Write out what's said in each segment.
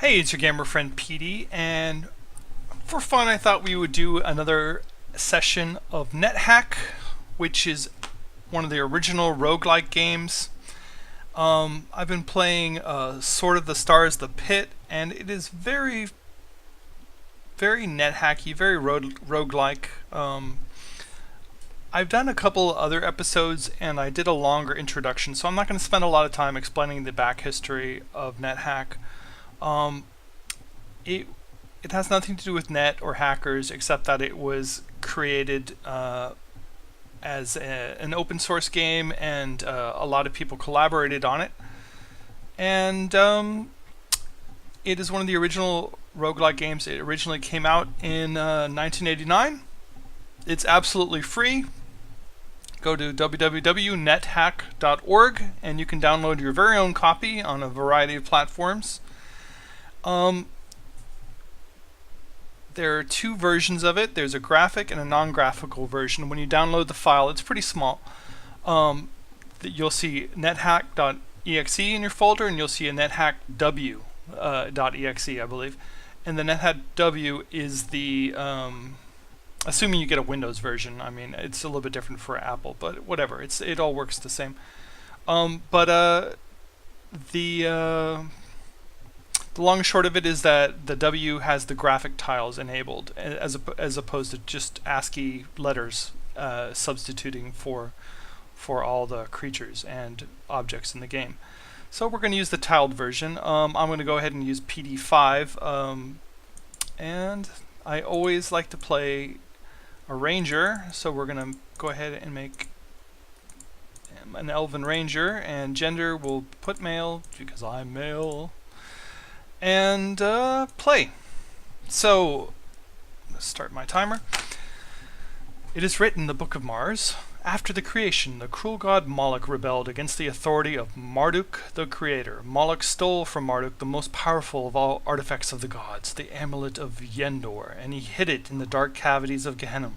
Hey, it's your gamer friend Peadee, and for fun I thought we would do another session of Nethack, which is one of the original roguelike games. I've been playing Sword of the Stars, The Pit, and it is very, very Nethacky, very roguelike. I've done a couple other episodes, and I did a longer introduction, so I'm not going to spend a lot of time explaining the back history of Nethack. Um, it it has nothing to do with net or hackers, except that it was created as an open source game, and a lot of people collaborated on it. And it is one of the original roguelike games. It originally came out in 1989. It's absolutely free. Go to www.nethack.org and you can download your very own copy on a variety of platforms. There are two versions of it. There's a graphic and a non-graphical version. When you download the file, it's pretty small. You'll see nethack.exe in your folder, and you'll see a nethackw.exe, I believe. And the nethackw is the assuming you get a Windows version. I mean, it's a little bit different for Apple, but whatever. It all works the same. The long and short of it is that the W has the graphic tiles enabled, as opposed to just ASCII letters substituting for all the creatures and objects in the game. So we're going to use the tiled version. I'm going to go ahead and use Peadee 5, and I always like to play a ranger, so we're going to go ahead and make an elven ranger, and gender we'll put male because I'm male. And play. So, let's start my timer. It is written in the Book of Mars. After the creation, the cruel god Moloch rebelled against the authority of Marduk, the creator. Moloch stole from Marduk the most powerful of all artifacts of the gods, the amulet of Yendor, and he hid it in the dark cavities of Gehenna,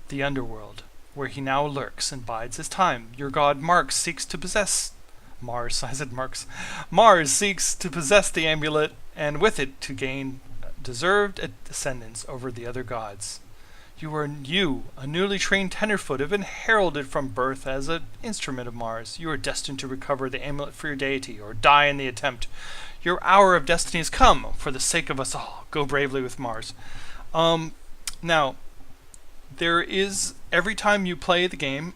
the underworld, where he now lurks and bides his time. Your god Mars seeks to possess Mars seeks to possess the amulet, and with it to gain deserved descendants over the other gods. You, a newly trained tenderfoot, have been heralded from birth as an instrument of Mars. You are destined to recover the amulet for your deity, or die in the attempt. Your hour of destiny has come, for the sake of us all. Go bravely with Mars. Now, there is, every time you play the game,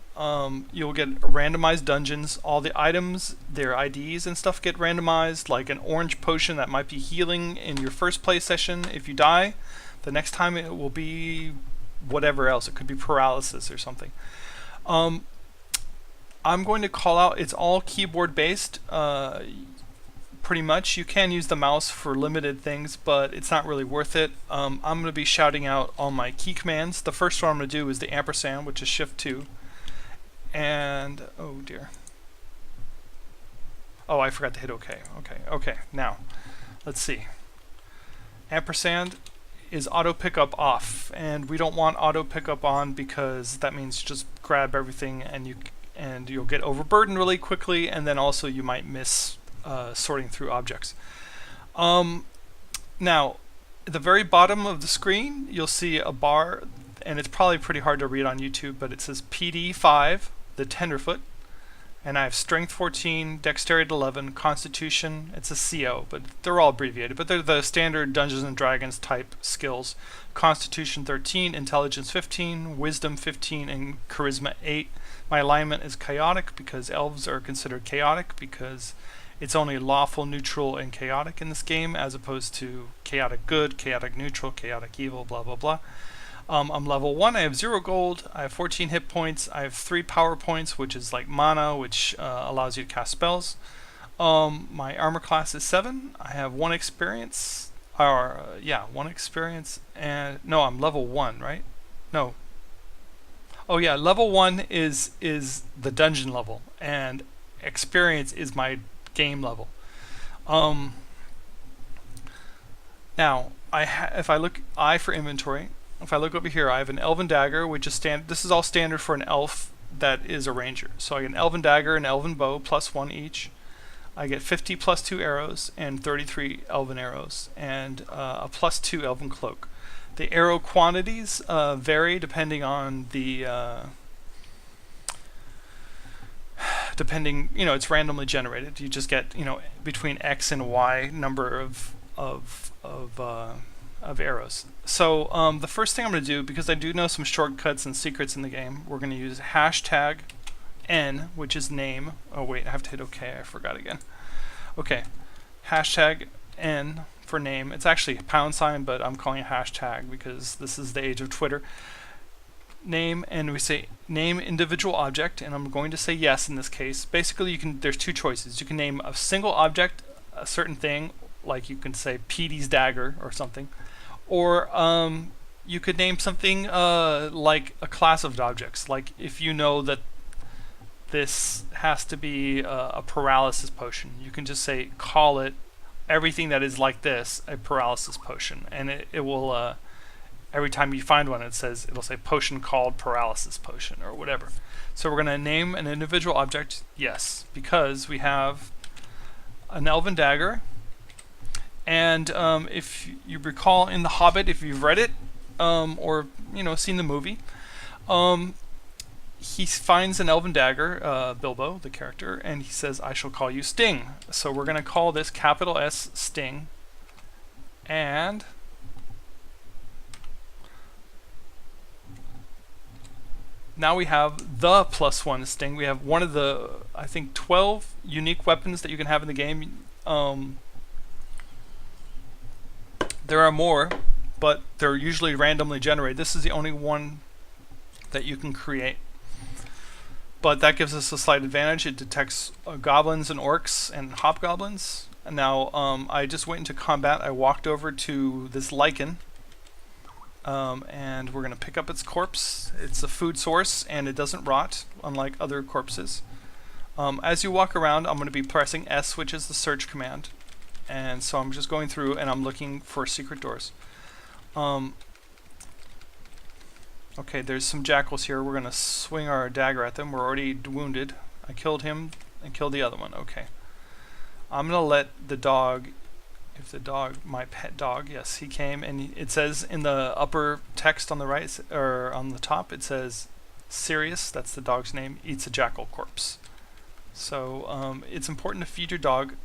you'll get randomized dungeons. All the items, their IDs and stuff get randomized, like an orange potion that might be healing in your first play session. If you die, the next time it will be whatever else. It could be paralysis or something. I'm going to call out, it's all keyboard based. Pretty much. You can use the mouse for limited things, but it's not really worth it. I'm going to be shouting out all my key commands. The first one I'm going to do is the ampersand, which is Shift 2. And, oh dear. Oh, I forgot to hit OK. Okay. Now, let's see. Ampersand is auto pickup off, and we don't want auto pickup on because that means just grab everything and you'll get overburdened really quickly, and then also you might miss sorting through objects. Now, at the very bottom of the screen, you'll see a bar, and it's probably pretty hard to read on YouTube, but it says Peadee 5, the tenderfoot, and I have Strength 14, Dexterity 11, Constitution. It's a CO, but they're all abbreviated, but they're the standard Dungeons and Dragons type skills. Constitution 13, Intelligence 15, Wisdom 15, and Charisma 8. My alignment is chaotic because elves are considered chaotic because it's only lawful, neutral, and chaotic in this game, as opposed to chaotic good, chaotic neutral, chaotic evil, blah, blah, blah. I'm level 1, I have 0 gold, I have 14 hit points, I have 3 power points, which is like mana, which allows you to cast spells. My armor class is 7, I have 1 experience, 1 experience, and, no, I'm level 1, right? No. Oh yeah, level 1 is the dungeon level, and experience is my game level. Now, if I look I for inventory, if I look over here, I have an elven dagger, which is standard. This is all standard for an elf that is a ranger. So I get an elven dagger and elven bow, +1 each. I get 50 plus 2 arrows and 33 elven arrows and a plus 2 elven cloak. The arrow quantities vary depending on the depending, it's randomly generated. You just get, between X and Y number of arrows. So the first thing I'm going to do, because I do know some shortcuts and secrets in the game, we're going to use hashtag N, which is name. Oh wait, I have to hit OK. I forgot again. Okay, hashtag N for name. It's actually a £, but I'm calling it hashtag because this is the age of Twitter. Name, and we say name individual object, and I'm going to say yes in this case. Basically, there's two choices. You can name a single object, a certain thing, like you can say Peadee's dagger or something, or you could name something like a class of objects. Like if you know that this has to be a paralysis potion, you can just say call it everything that is like this a paralysis potion, and it will every time you find one, it'll say potion called paralysis potion or whatever. So we're going to name an individual object, yes, because we have an elven dagger. And if you recall in The Hobbit, if you've read it or seen the movie, he finds an elven dagger, Bilbo, the character, and he says, "I shall call you Sting." So we're going to call this capital S Sting, and now we have the +1 Sting. We have one of the, I think, 12 unique weapons that you can have in the game. There are more, but they're usually randomly generated. This is the only one that you can create. But that gives us a slight advantage. It detects goblins and orcs and hobgoblins. And now I just went into combat. I walked over to this lichen. And we're going to pick up its corpse. It's a food source and it doesn't rot, unlike other corpses. As you walk around, I'm going to be pressing S, which is the search command. And so I'm just going through and I'm looking for secret doors. Okay, there's some jackals here. We're going to swing our dagger at them. We're already wounded. I killed him and killed the other one. Okay. I'm going to let the dog... If the dog, my pet dog, yes, he came, and it says in the upper text on the right, or on the top, it says Sirius, that's the dog's name, eats a jackal corpse. So it's important to feed your dog.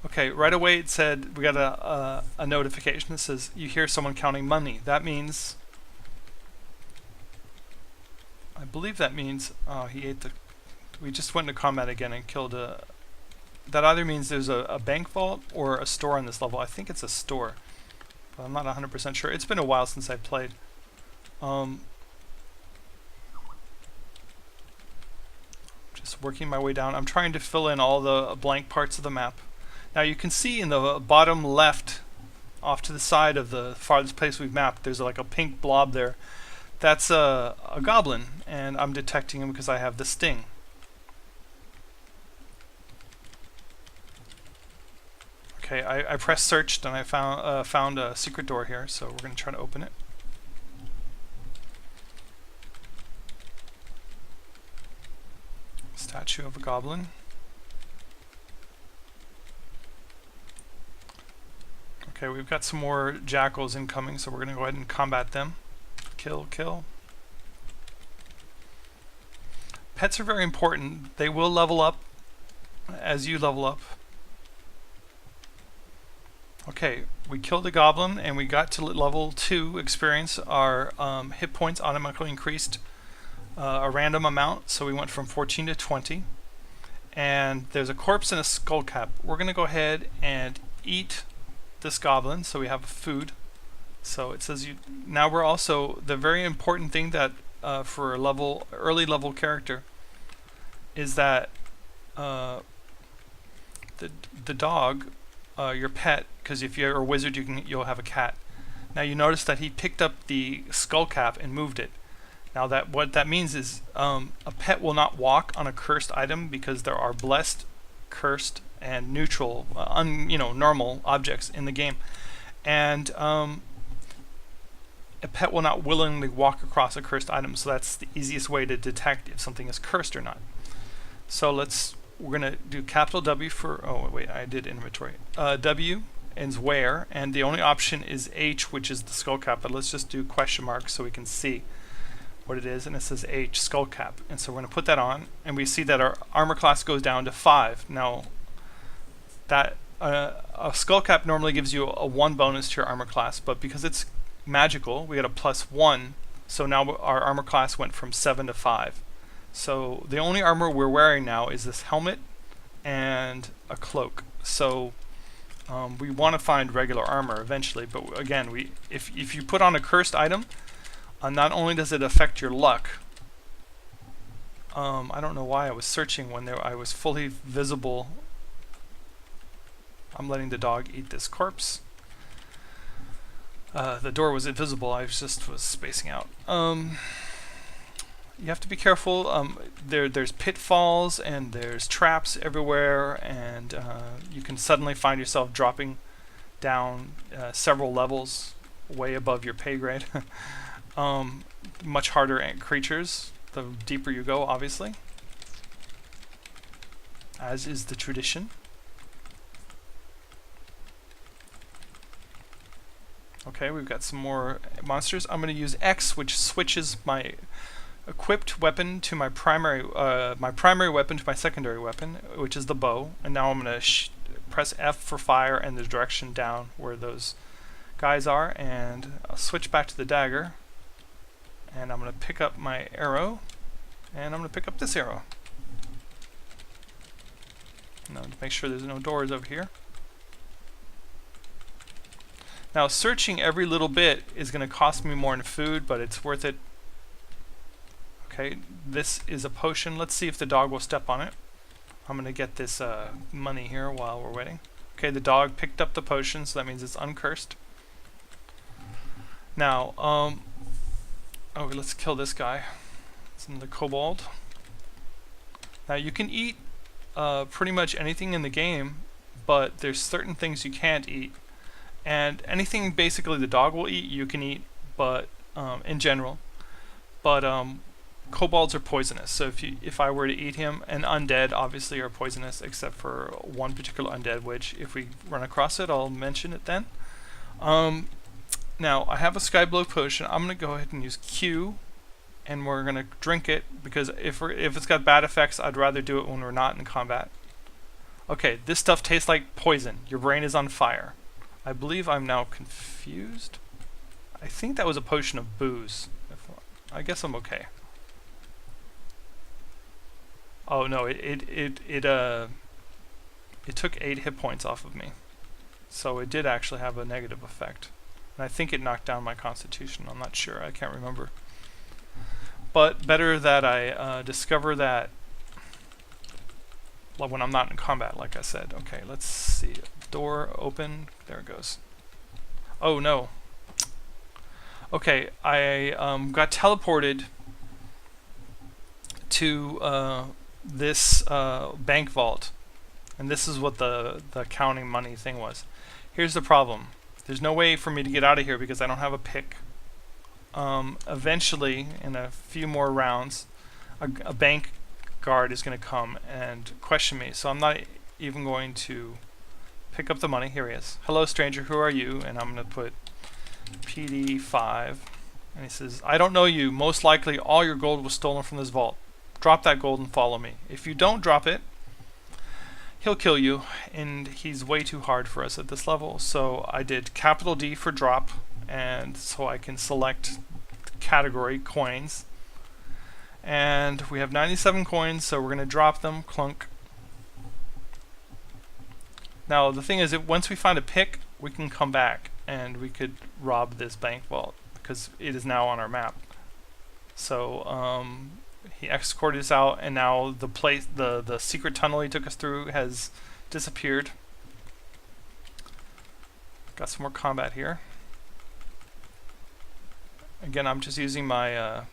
Okay, right away it said, we got a notification that says you hear someone counting money. That means, I believe that means, he ate we just went into combat again and killed that either means there's a bank vault or a store on this level. I think it's a store, but I'm not 100% sure. It's been a while since I played. Just working my way down. I'm trying to fill in all the blank parts of the map. Now you can see in the bottom left, off to the side of the farthest place we've mapped, there's like a pink blob there. That's a goblin, and I'm detecting him because I have the Sting. Okay, I pressed searched and I found a secret door here, so we're going to try to open it. Statue of a goblin. Okay, we've got some more jackals incoming, so we're going to go ahead and combat them. Kill, kill. Pets are very important. They will level up as you level up. Okay, we killed a goblin and we got to level 2 experience. Our hit points automatically increased a random amount, so we went from 14 to 20. And there's a corpse and a skull cap. We're going to go ahead and eat this goblin, so we have food. So it says now we're also, the very important thing that for a early level character is that the dog, your pet, because if you're a wizard you'll have a cat. Now you notice that he picked up the skull cap and moved it. Now what that means is a pet will not walk on a cursed item because there are blessed, cursed, and neutral, normal objects in the game, and a pet will not willingly walk across a cursed item. So that's the easiest way to detect if something is cursed or not. So let's we're going to do capital W for, oh wait, I did inventory. W is where, and the only option is H, which is the skull cap, but let's just do question mark so we can see what it is, and it says H, skull cap. And so we're going to put that on, and we see that our armor class goes down to 5. Now, that a skull cap normally gives you a 1 bonus to your armor class, but because it's magical, we got a +1, so now our armor class went from 7 to 5. So the only armor we're wearing now is this helmet and a cloak. So we want to find regular armor eventually, but again, if you put on a cursed item, not only does it affect your luck, I don't know why I was searching when I was fully visible. I'm letting the dog eat this corpse. The door was invisible, I just was spacing out. You have to be careful. There's pitfalls and there's traps everywhere, and you can suddenly find yourself dropping down several levels way above your pay grade. Much harder creatures the deeper you go, obviously, as is the tradition. Okay, we've got some more monsters. I'm going to use X, which switches my equipped weapon to my primary weapon to my secondary weapon, which is the bow. And now I'm going to press F for fire and the direction down where those guys are, and I'll switch back to the dagger. And I'm going to pick up my arrow, and I'm going to pick up this arrow. Now to make sure there's no doors over here. Now searching every little bit is going to cost me more in food, but it's worth it. Okay, this is a potion. Let's see if the dog will step on it. I'm going to get this money here while we're waiting. Okay, the dog picked up the potion, so that means it's uncursed. Now, oh, let's kill this guy. It's another kobold. Now you can eat pretty much anything in the game, but there's certain things you can't eat. And anything basically the dog will eat, you can eat, but in general. But kobolds are poisonous, so if I were to eat him, and undead obviously are poisonous, except for one particular undead, which if we run across it, I'll mention it then. Now I have a Skyblow potion. I'm going to go ahead and use Q, and we're going to drink it, because if it's got bad effects, I'd rather do it when we're not in combat. Okay, this stuff tastes like poison. Your brain is on fire. I believe I'm now confused. I think that was a potion of booze. I guess I'm okay. Oh no, it took 8 hit points off of me, so it did actually have a negative effect. And I think it knocked down my constitution. I'm not sure. I can't remember. But better that I discover that when I'm not in combat, like I said. Okay, let's see. Door open. There it goes. Oh no. Okay, I got teleported to this bank vault, and this is what the counting money thing was. Here's the problem. There's no way for me to get out of here because I don't have a pick. Eventually, in a few more rounds, a bank guard is going to come and question me, so I'm not even going to pick up the money. Here he is. Hello, stranger, who are you? And I'm going to put Peadee 5. And he says, I don't know you. Most likely all your gold was stolen from this vault. Drop that gold and follow me. If you don't drop it, he'll kill you, and he's way too hard for us at this level. So I did capital D for drop, and so I can select category coins. And we have 97 coins, so we're going to drop them. Clunk. Now the thing is that once we find a pick, we can come back and we could rob this bank vault because it is now on our map. So he escorted us out, and now the secret tunnel he took us through has disappeared. Got some more combat here. Again, I'm just using my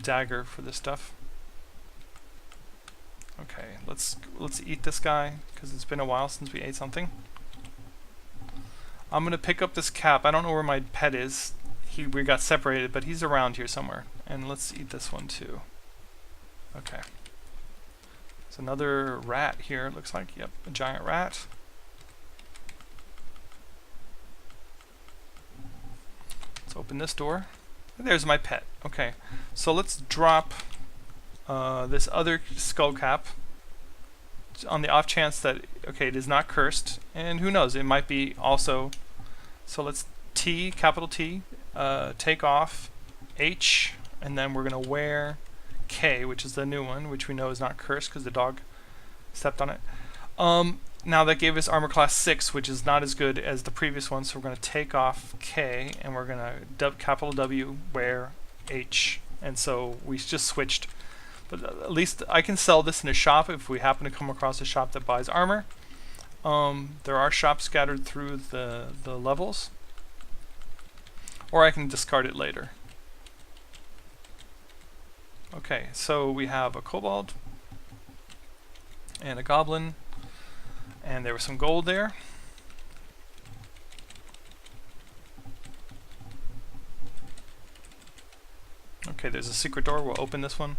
dagger for this stuff. Okay, let's eat this guy because it's been a while since we ate something. I'm gonna pick up this cap. I don't know where my pet is. We got separated, but he's around here somewhere. And let's eat this one too. Okay. There's another rat here, it looks like. Yep, a giant rat. Let's open this door. There's my pet. Okay, so let's drop this other skull cap on the off chance that, okay, it is not cursed, and who knows, it might be also. So let's T, capital T, take off H, and then we're going to wear K, which is the new one, which we know is not cursed because the dog stepped on it. Now that gave us armor class 6, which is not as good as the previous one, so we're going to take off K, and we're going to capital W, wear H, and so we just switched. But at least I can sell this in a shop if we happen to come across a shop that buys armor. There are shops scattered through the levels, or I can discard it later. Okay, so we have a kobold and a goblin, and there was some gold there. Okay, there's a secret door. We'll open this one.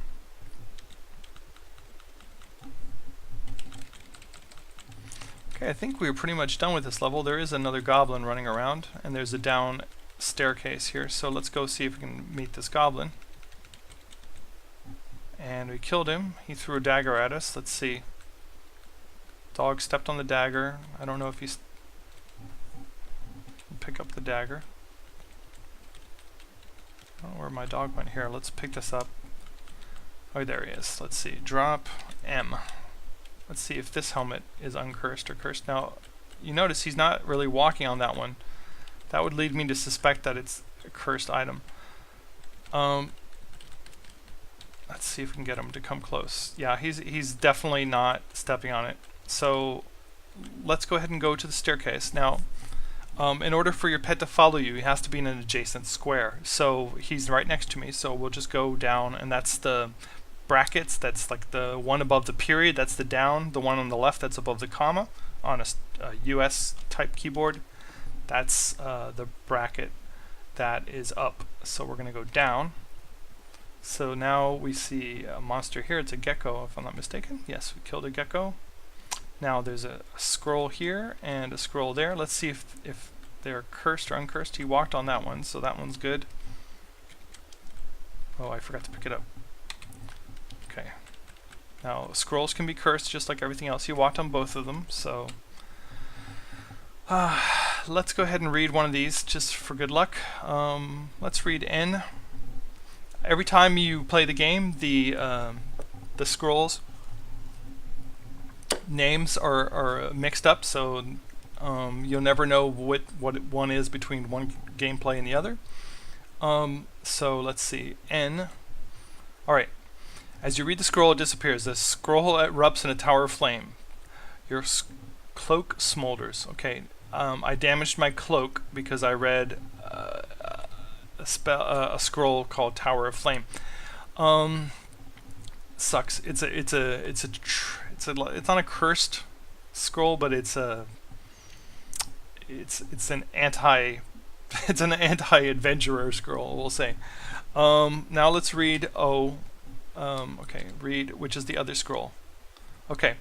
Okay, I think we were pretty much done with this level. There is another goblin running around, and there's a down staircase here, so let's go see if we can meet this goblin. And we killed him. He threw a dagger at us. Let's see. Dog stepped on the dagger. I don't know if he's... Pick up the dagger. I don't know where my dog went here. Let's pick this up. Oh, there he is. Let's see. Drop M. Let's see if this helmet is uncursed or cursed. Now, you notice he's not really walking on that one. That would lead me to suspect that it's a cursed item. Let's see if we can get him to come close. Yeah, he's definitely not stepping on it. So let's go ahead and go to the staircase. Now, in order for your pet to follow you, he has to be in an adjacent square. So he's right next to me, so we'll just go down, and that's the brackets. That's like the one above the period, that's the down. The one on the left, that's above the comma on a US type keyboard. That's the bracket that is up. So we're going to go down. So now we see a monster here. It's a gecko, if I'm not mistaken. Yes, we killed a gecko. Now there's a scroll here and a scroll there. Let's see if they're cursed or uncursed. He walked on that one, so that one's good. Oh, I forgot to pick it up. Okay. Now scrolls can be cursed just like everything else. He walked on both of them, so let's go ahead and read one of these just for good luck. Let's read N. Every time you play the game, the scrolls names are mixed up, so you'll never know what one is between one gameplay and the other. So let's see, N. Alright, as you read the scroll, it disappears. The scroll erupts in a tower of flame. Your cloak smolders. Okay, I damaged my cloak because I read a scroll called Tower of Flame. Sucks. It's not a cursed scroll, but it's an anti-adventurer scroll, we'll say. Now let's read O. Okay, read, which is the other scroll. Okay.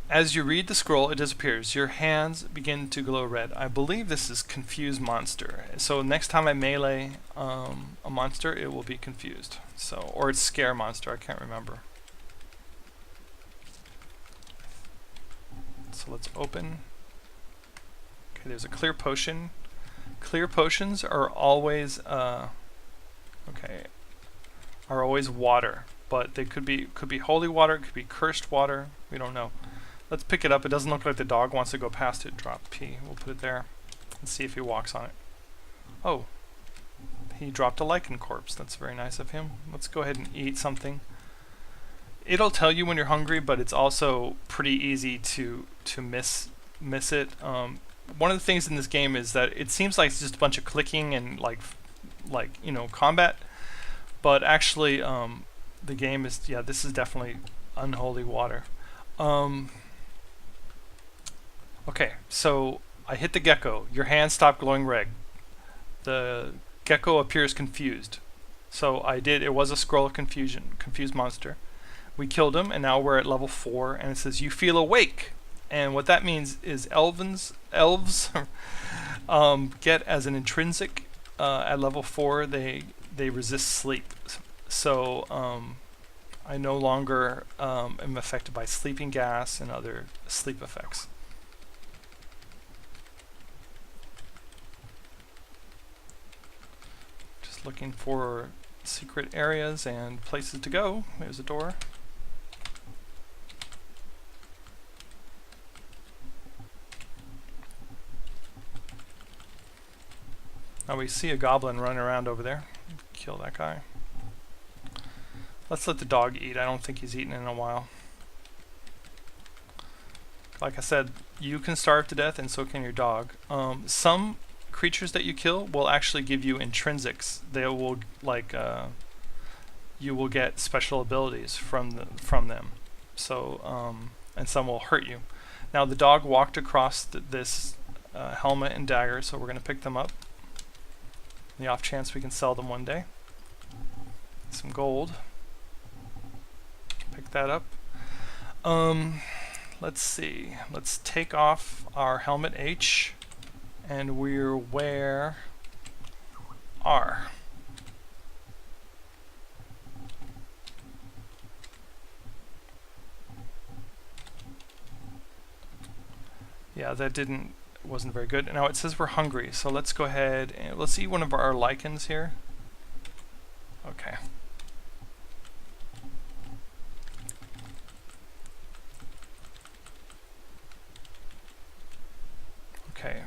As you read the scroll, it disappears. Your hands begin to glow red. I believe this is Confused Monster. So next time I melee a monster, it will be Confused. So, or it's Scare Monster, I can't remember. So let's open. Okay, there's a clear potion. Clear potions are always always water, but they could be holy water, it could be cursed water. We don't know. Let's pick it up. It doesn't look like the dog wants to go past it. Drop P. We'll put it there. Let's see if he walks on it. Oh, he dropped a lichen corpse. That's very nice of him. Let's go ahead and eat something. It'll tell you when you're hungry, but it's also pretty easy to miss it. One of the things in this game is that it seems like it's just a bunch of clicking and like combat, but actually the game is, yeah, this is definitely unholy water. Okay, so I hit the gecko. Your hand stopped glowing red. The gecko appears confused. So I did. It was a scroll of confusion. Confused monster. We killed him, and now we're at level 4, and it says you feel awake. And what that means is elves get as an intrinsic at level 4. They resist sleep. So I no longer am affected by sleeping gas and other sleep effects. Just looking for secret areas and places to go. There's a door. Now we see a goblin running around over there. Kill that guy. Let's let the dog eat. I don't think he's eaten in a while. Like I said, you can starve to death and so can your dog. Some creatures that you kill will actually give you intrinsics. They will, like, you will get special abilities from them. So, and some will hurt you. Now the dog walked across this helmet and dagger, so we're going to pick them up. The off chance we can sell them one day. Some gold. Pick that up. Let's see. Let's take off our helmet H and we'll wear R. Yeah, that wasn't very good. Now it says we're hungry, so let's go ahead and let's eat one of our lichens here. Okay. Okay.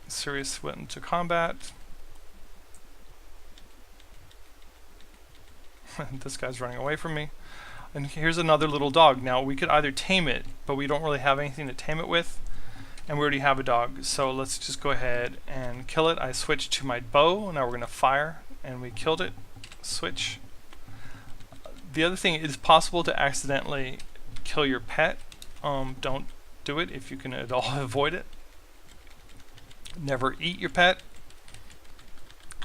Sirius went into combat. This guy's running away from me. And here's another little dog. Now we could either tame it, but we don't really have anything to tame it with. And we already have a dog, so let's just go ahead and kill it. I switched to my bow, now we're going to fire, and we killed it. Switch. The other thing, it's possible to accidentally kill your pet. Don't do it if you can at all avoid it. Never eat your pet.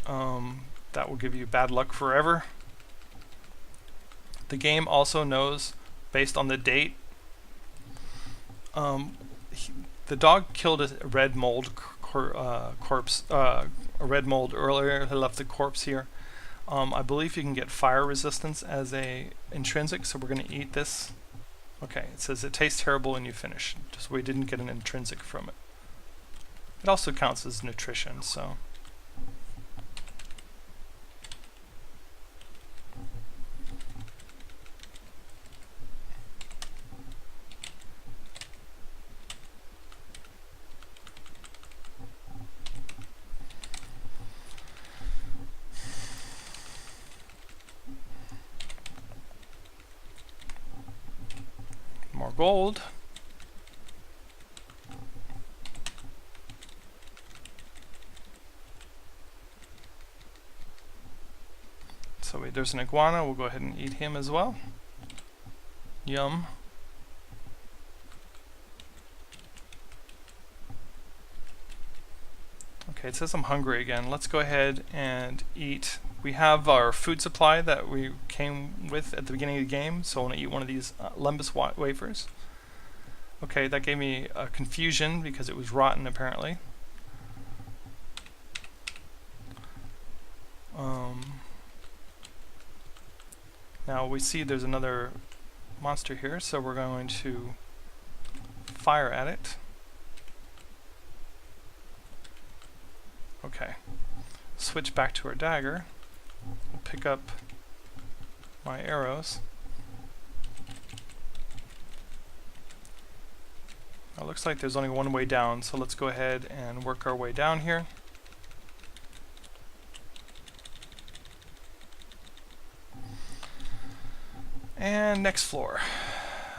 That will give you bad luck forever. The game also knows, based on the date, the dog killed a red mold corpse, a red mold earlier. He left the corpse here. I believe you can get fire resistance as a intrinsic, so we're going to eat this. Okay, it says it tastes terrible when you finish. Just we didn't get an intrinsic from it. It also counts as nutrition, so. More gold. So there's an iguana. We'll go ahead and eat him as well. Yum. Okay, it says I'm hungry again. Let's go ahead and eat. We have our food supply that we came with at the beginning of the game, so I want to eat one of these Lembas wafers. Okay, that gave me a confusion because it was rotten apparently. Now we see there's another monster here, so we're going to fire at it. Okay, switch back to our dagger. We'll pick up my arrows. It looks like there's only one way down, so let's go ahead and work our way down here. And next floor.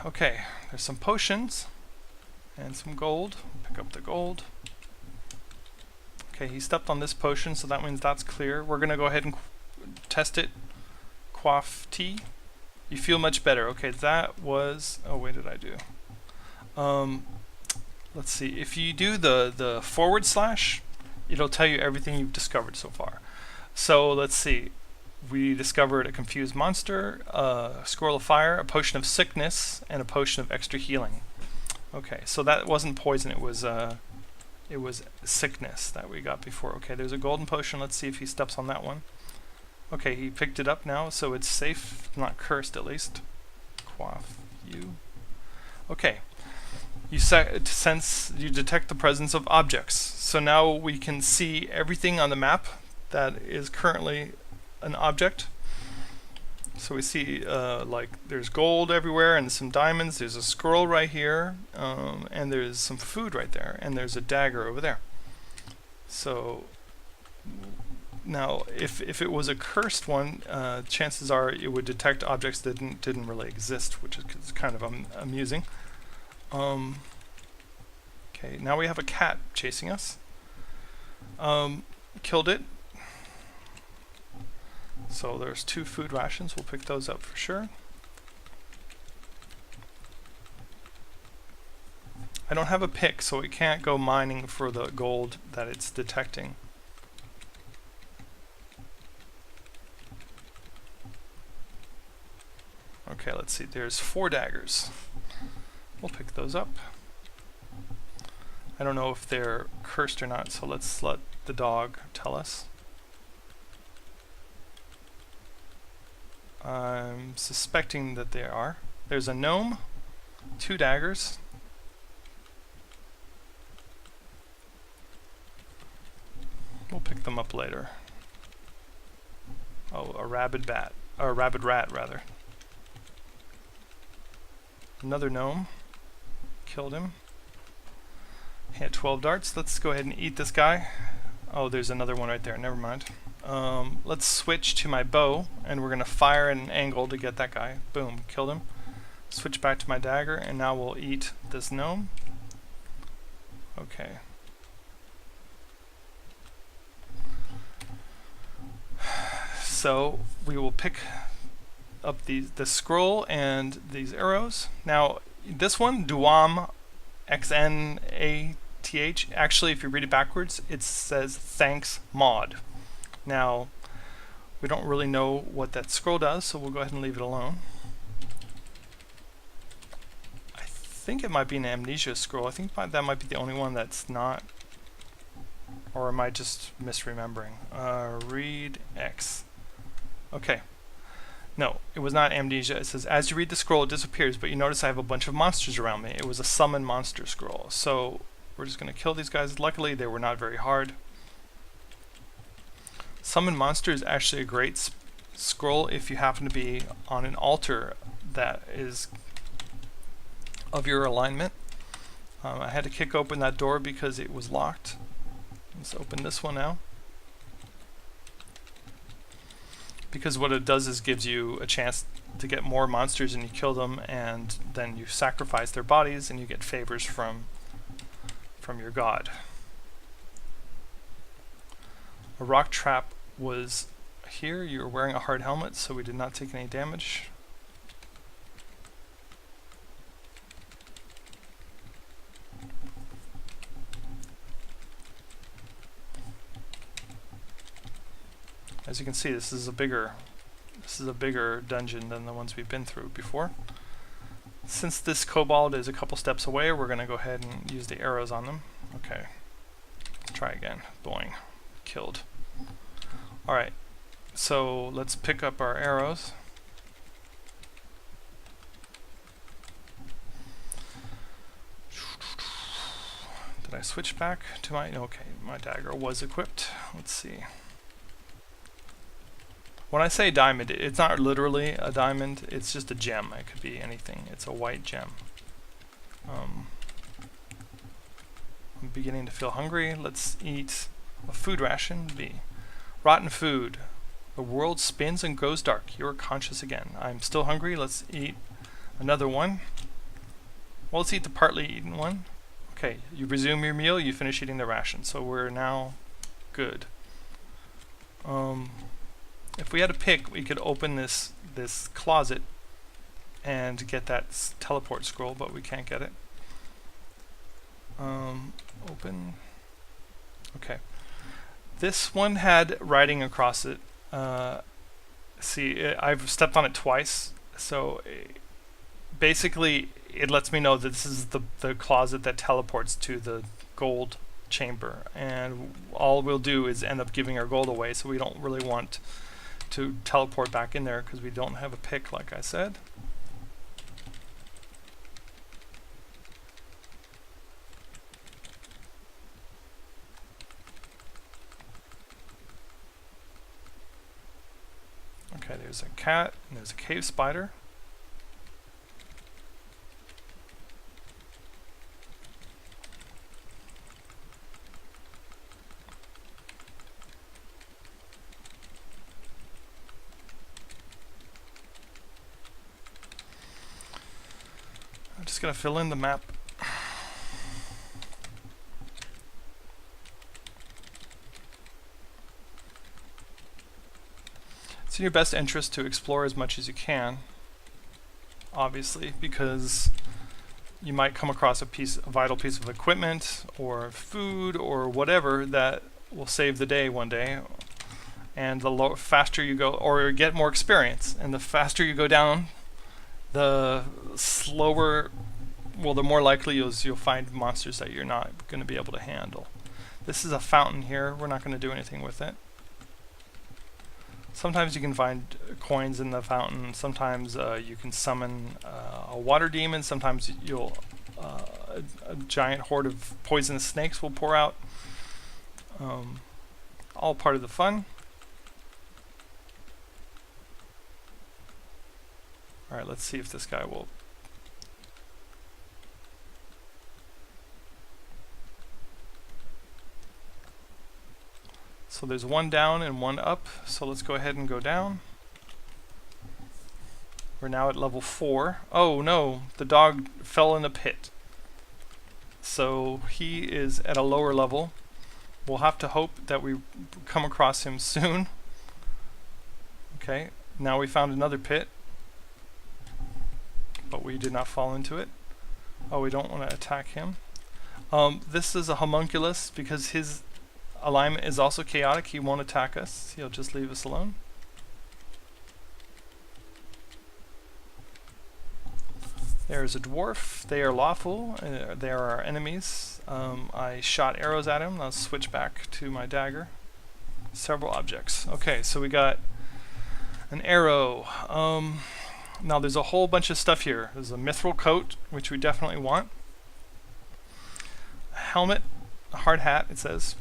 Okay, there's some potions and some gold. We'll pick up the gold. Okay, he stepped on this potion, so that means that's clear. We're going to go ahead and test it. Quaff tea. You feel much better. Okay, that was... Oh, wait, did I do? Let's see. If you do the /, it'll tell you everything you've discovered so far. So let's see. we discovered a confused monster, a scroll of fire, a potion of sickness, and a potion of extra healing. Okay, so that wasn't poison, it was sickness that we got before. Okay, there's a golden potion. Let's see if he steps on that one. Okay, he picked it up now, so it's safe, not cursed at least. Quaff you. Okay, you detect the presence of objects. So now we can see everything on the map that is currently an object. So we see like there's gold everywhere and some diamonds. There's a scroll right here, and there's some food right there, and there's a dagger over there. So now, if it was a cursed one, chances are it would detect objects that didn't really exist, which is kind of amusing. Okay, now we have a cat chasing us. Killed it. So there's 2 food rations. We'll pick those up for sure. I don't have a pick, so we can't go mining for the gold that it's detecting. Okay, let's see. There's 4 daggers. We'll pick those up. I don't know if they're cursed or not, so let's let the dog tell us. I'm suspecting that they are. There's a gnome, 2 daggers. We'll pick them up later. Oh, a rabid bat. Or a rabid rat, rather. Another gnome. Killed him. He had 12 darts. Let's go ahead and eat this guy. Oh, there's another one right there. Never mind. Let's switch to my bow, and we're going to fire at an angle to get that guy. Boom. Killed him. Switch back to my dagger, and now we'll eat this gnome. Okay. So we will pick up the scroll and these arrows. Now this one, Duam XNATH, actually if you read it backwards it says thanks mod. Now we don't really know what that scroll does, so we'll go ahead and leave it alone. I think it might be an amnesia scroll. I think that might be the only one that's not, or am I just misremembering? Read X. Okay. No, it was not amnesia. It says, as you read the scroll, it disappears, but you notice I have a bunch of monsters around me. It was a summon monster scroll. So we're just going to kill these guys. Luckily, they were not very hard. Summon monster is actually a great scroll if you happen to be on an altar that is of your alignment. I had to kick open that door because it was locked. Let's open this one now. Because what it does is gives you a chance to get more monsters and you kill them, and then you sacrifice their bodies and you get favors from your god. A rock trap was here. You were wearing a hard helmet, so we did not take any damage. As you can see, this is a bigger dungeon than the ones we've been through before. Since this kobold is a couple steps away, we're going to go ahead and use the arrows on them. Okay. Let's try again. Boing. Killed. Alright. So let's pick up our arrows. Did I switch back to my... Okay, my dagger was equipped. Let's see. When I say diamond, it's not literally a diamond, it's just a gem. It could be anything. It's a white gem. I'm beginning to feel hungry. Let's eat a food ration. B. Rotten food. The world spins and goes dark. You are conscious again. I'm still hungry. Let's eat another one. Well, let's eat the partly eaten one. Okay, you resume your meal, you finish eating the ration. So we're now good. If we had a pick, we could open this closet and get that teleport scroll, but we can't get it. Open. Okay. This one had writing across it. See, I've stepped on it twice, so basically it lets me know that this is the closet that teleports to the gold chamber, and all we'll do is end up giving our gold away, so we don't really want to teleport back in there because we don't have a pick, like I said. Okay, there's a cat and there's a cave spider. I'm just gonna fill in the map. It's in your best interest to explore as much as you can, obviously, because you might come across a vital piece of equipment or food or whatever that will save the day one day. And the faster you go, or get more experience, and the faster you go down, the slower, well, the more likely you'll find monsters that you're not going to be able to handle. This is a fountain here. We're not going to do anything with it. Sometimes you can find coins in the fountain. Sometimes you can summon a water demon. Sometimes a giant horde of poisonous snakes will pour out. All part of the fun. Alright, let's see if this guy will... So there's one down and one up, so let's go ahead and go down. We're now at level 4. Oh no, the dog fell in a pit. So he is at a lower level. We'll have to hope that we come across him soon. Okay, now we found another pit, but we did not fall into it. Oh, we don't want to attack him. This is a homunculus because his alignment is also chaotic. He won't attack us. He'll just leave us alone. There's a dwarf. They are lawful. They are our enemies. I shot arrows at him. I'll switch back to my dagger. Several objects. Okay, so we got an arrow. Now there's a whole bunch of stuff here. There's a mithril coat, which we definitely want. A helmet, a hard hat, it says.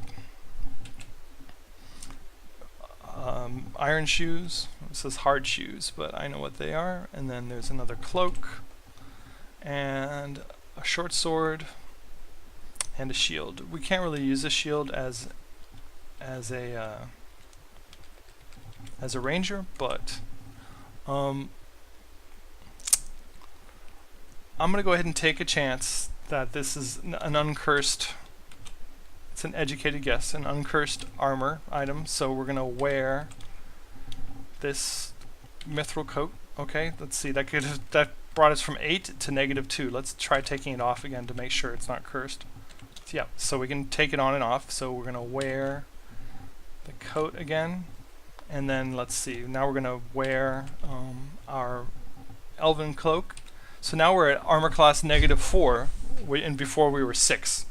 Iron shoes. It says hard shoes, but I know what they are. And then there's another cloak, and a short sword, and a shield. We can't really use a shield as a ranger, but I'm gonna go ahead and take a chance that this is an uncursed. It's an educated guess, an uncursed armor item. So we're gonna wear this mithril coat. Okay, let's see. That brought us from 8 to -2. Let's try taking it off again to make sure it's not cursed. Yeah, so we can take it on and off. So we're gonna wear the coat again, and then let's see. Now we're gonna wear our elven cloak. So now we're at armor class -4, and before we were 6.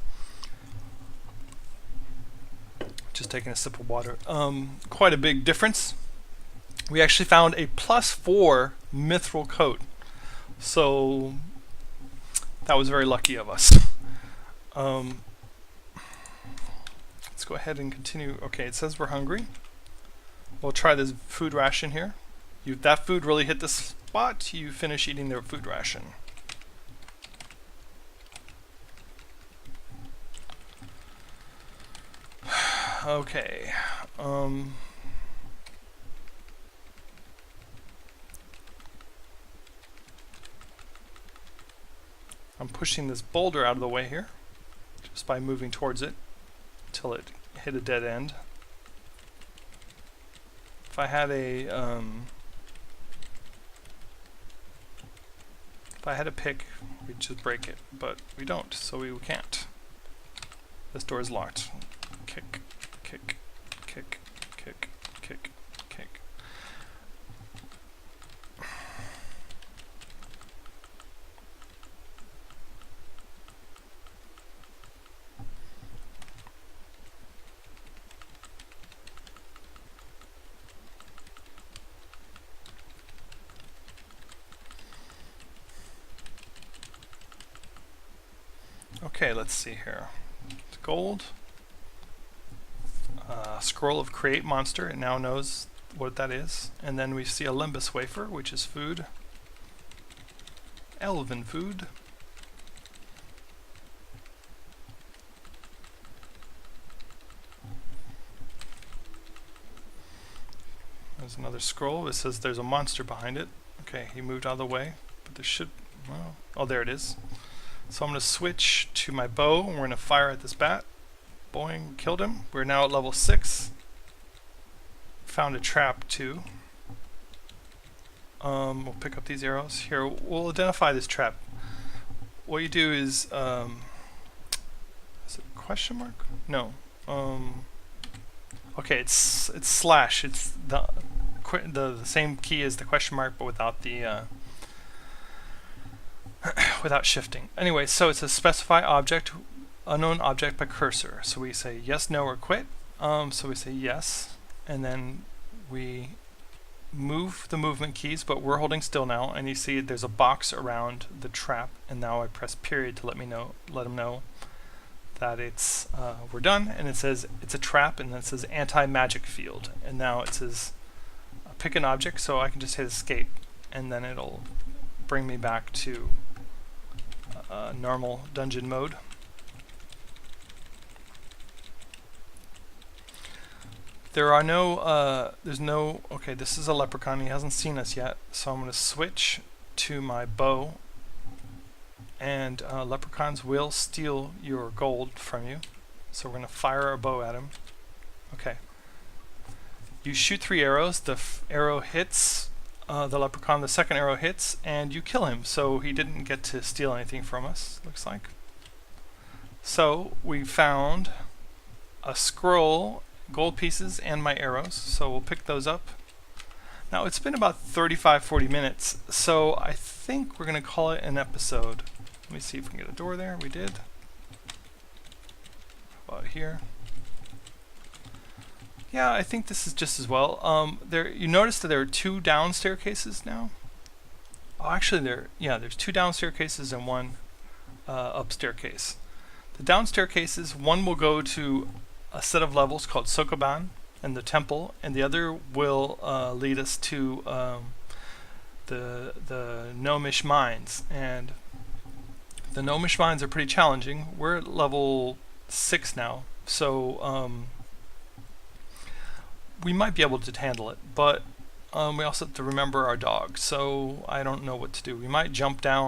Just taking a sip of water. Quite a big difference. We actually found a +4 mithril coat. So that was very lucky of us. Let's go ahead and continue. Okay, it says we're hungry. We'll try this food ration here. That food really hit the spot. You finish eating their food ration. Okay. I'm pushing this boulder out of the way here, just by moving towards it until it hit a dead end. If I had a pick, we'd just break it, but we don't, so we can't. This door is locked. Kick, kick, kick, kick, kick, kick. Okay, let's see here. It's gold. Scroll of create monster. It now knows what that is. And then we see a limbus wafer, which is food. Elven food. There's another scroll. It says there's a monster behind it. Okay, he moved out of the way, but there should, well, oh, there it is. So I'm going to switch to my bow, and we're going to fire at this bat. Boing, killed him. We're now at level 6. Found a trap too. We'll pick up these arrows. Here, we'll identify this trap. What you do is it question mark? No. Okay, it's slash. It's the same key as the question mark, but without the without shifting. Anyway, so it says specify object, unknown object by cursor. So we say yes, no, or quit. So we say yes, and then we move the movement keys, but we're holding still now, and you see there's a box around the trap, and now I press period to let him know that it's we're done, and it says it's a trap, and then it says anti-magic field, and now it says pick an object, so I can just hit escape, and then it'll bring me back to normal dungeon mode. There are no, okay, this is a leprechaun, he hasn't seen us yet, so I'm going to switch to my bow, and leprechauns will steal your gold from you, so we're going to fire a bow at him. Okay. You shoot 3 arrows, the arrow hits the leprechaun, the second arrow hits, and you kill him, so he didn't get to steal anything from us, looks like. So, we found a scroll, gold pieces, and my arrows, so we'll pick those up. Now it's been about 35-40 minutes, so I think we're going to call it an episode. Let me see if we can get a door there. We did. About here. Yeah, I think this is just as well. You notice that there are 2 down staircases now? Oh, actually there's 2 down staircases and 1 up staircase. The down staircases, one will go to a set of levels called Sokoban and the temple, and the other will lead us to the gnomish mines. And the gnomish mines are pretty challenging. We're at level 6 now, so we might be able to handle it, but we also have to remember our dog, so I don't know what to do. We might jump down